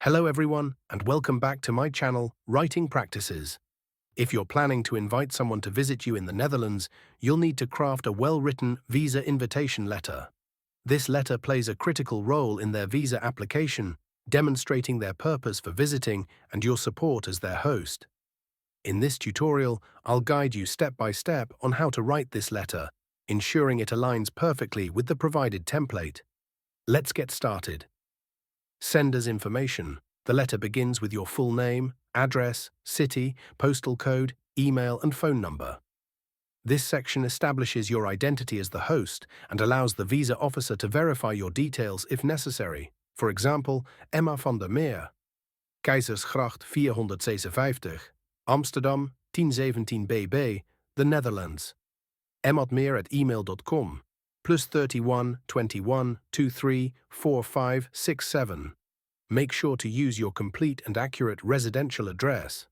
Hello everyone, and welcome back to my channel, Writing Practices. If you're planning to invite someone to visit you in the Netherlands, you'll need to craft a well-written visa invitation letter. This letter plays a critical role in their visa application, demonstrating their purpose for visiting and your support as their host. In this tutorial, I'll guide you step by step on how to write this letter, ensuring it aligns perfectly with the provided template. Let's get started. Sender's information. The letter begins with your full name, address, city, postal code, email, and phone number. This section establishes your identity as the host and allows the visa officer to verify your details if necessary. For example, Emma van der Meer, Keizersgracht 456, Amsterdam 1017 BB, the Netherlands. emmatmeer@email.com. +31 21 23 45 67. Make sure to use your complete and accurate residential address.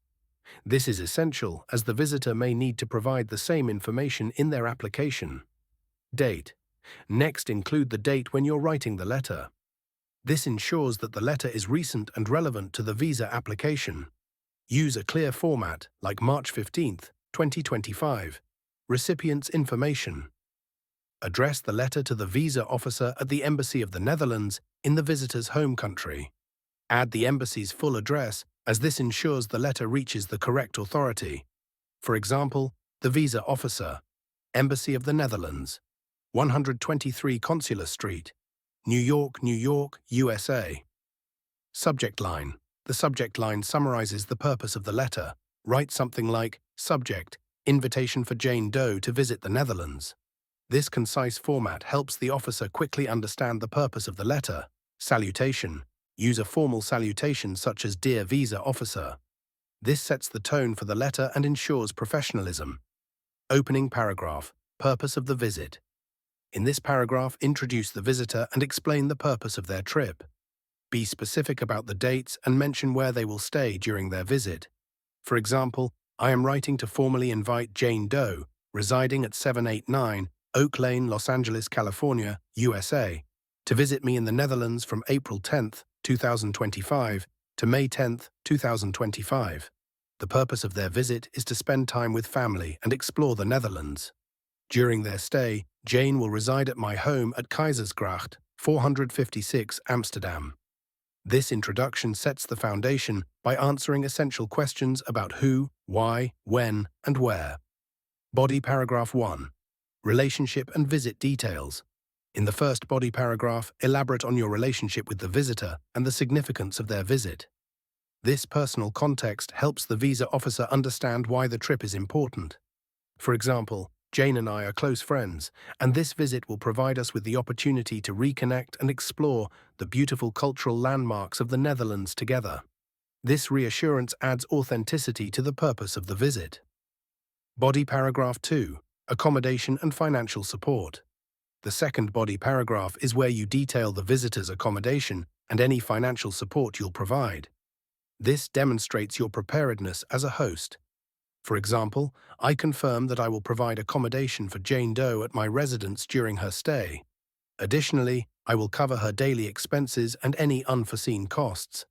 This is essential as the visitor may need to provide the same information in their application. Date. Next, include the date when you're writing the letter. This ensures that the letter is recent and relevant to the visa application. Use a clear format like March 15th, 2025. Recipient's information. Address the letter to the visa officer at the Embassy of the Netherlands in the visitor's home country. Add the embassy's full address, as this ensures the letter reaches the correct authority. For example, the visa officer, Embassy of the Netherlands, 123 Consular Street, New York, New York, USA. Subject line. The subject line summarizes the purpose of the letter. Write something like, Subject, Invitation for Jane Doe to visit the Netherlands. This concise format helps the officer quickly understand the purpose of the letter. Salutation. Use a formal salutation such as Dear Visa Officer. This sets the tone for the letter and ensures professionalism. Opening paragraph. Purpose of the visit. In this paragraph, introduce the visitor and explain the purpose of their trip. Be specific about the dates and mention where they will stay during their visit. For example, I am writing to formally invite Jane Doe, residing at 789 Oak Lane, Los Angeles, California, USA, to visit me in the Netherlands from April 10th, 2025 to May 10th, 2025. The purpose of their visit is to spend time with family and explore the Netherlands. During their stay, Jane will reside at my home at Keizersgracht, 456 Amsterdam. This introduction sets the foundation by answering essential questions about who, why, when, and where. Body paragraph 1. Relationship and visit details. In the first body paragraph, elaborate on your relationship with the visitor and the significance of their visit. This personal context helps the visa officer understand why the trip is important. For example, Jane and I are close friends, and this visit will provide us with the opportunity to reconnect and explore the beautiful cultural landmarks of the Netherlands together. This reassurance adds authenticity to the purpose of the visit. Body paragraph 2. Accommodation and financial support. The second body paragraph is where you detail the visitor's accommodation and any financial support you'll provide. This demonstrates your preparedness as a host. For example, I confirm that I will provide accommodation for Jane Doe at my residence during her stay. Additionally, I will cover her daily expenses and any unforeseen costs.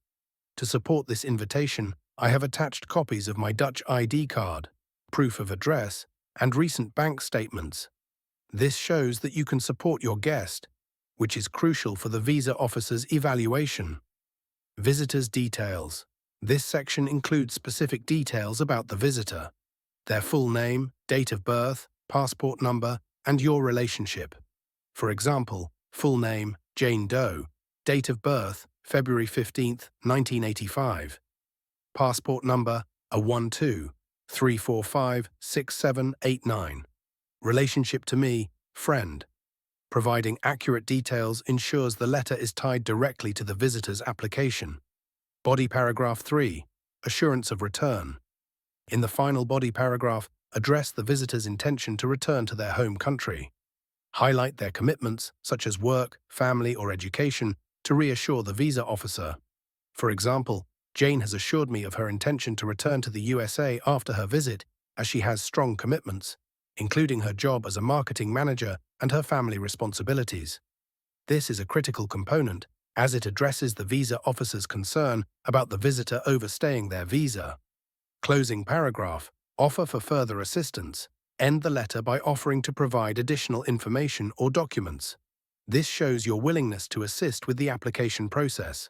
To support this invitation, I have attached copies of my Dutch ID card, proof of address, and recent bank statements. This shows that you can support your guest, which is crucial for the visa officer's evaluation. Visitor's details. This section includes specific details about the visitor, their full name, date of birth, passport number, and your relationship. For example, full name, Jane Doe, date of birth, February 15th, 1985. Passport number, A12 345 6789. Relationship to me, friend. Providing accurate details ensures the letter is tied directly to the visitor's application. Body paragraph 3. Assurance of return. In the final body paragraph, address the visitor's intention to return to their home country. Highlight their commitments, such as work, family, or education, to reassure the visa officer. For example, Jane has assured me of her intention to return to the USA after her visit, as she has strong commitments, including her job as a marketing manager and her family responsibilities. This is a critical component, as it addresses the visa officer's concern about the visitor overstaying their visa. Closing paragraph. Offer for further assistance. End the letter by offering to provide additional information or documents. This shows your willingness to assist with the application process.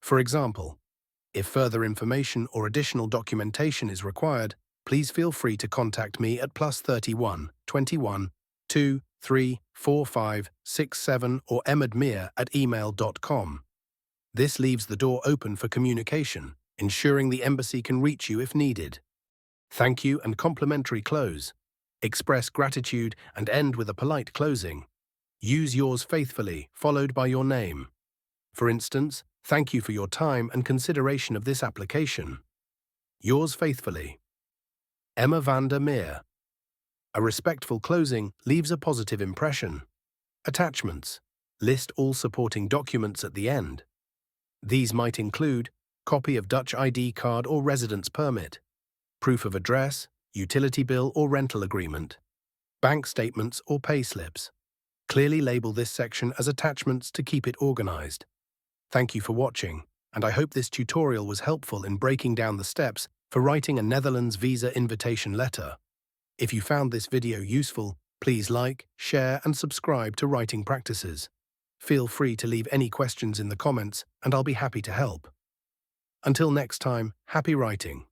For example, if further information or additional documentation is required, please feel free to contact me at +31 21 2 3 4 5 6 7 or emadmir@email.com. This leaves the door open for communication, ensuring the embassy can reach you if needed. Thank you and complimentary close. Express gratitude and end with a polite closing. Use yours faithfully, followed by your name. For instance, thank you for your time and consideration of this application. Yours faithfully, Emma van der Meer. A respectful closing leaves a positive impression. Attachments. List all supporting documents at the end. These might include copy of Dutch ID card or residence permit, proof of address, utility bill or rental agreement, bank statements or payslips. Clearly label this section as attachments to keep it organized. Thank you for watching, and I hope this tutorial was helpful in breaking down the steps for writing a Netherlands visa invitation letter. If you found this video useful, please like, share, and subscribe to Writing Practices. Feel free to leave any questions in the comments, and I'll be happy to help. Until next time, happy writing.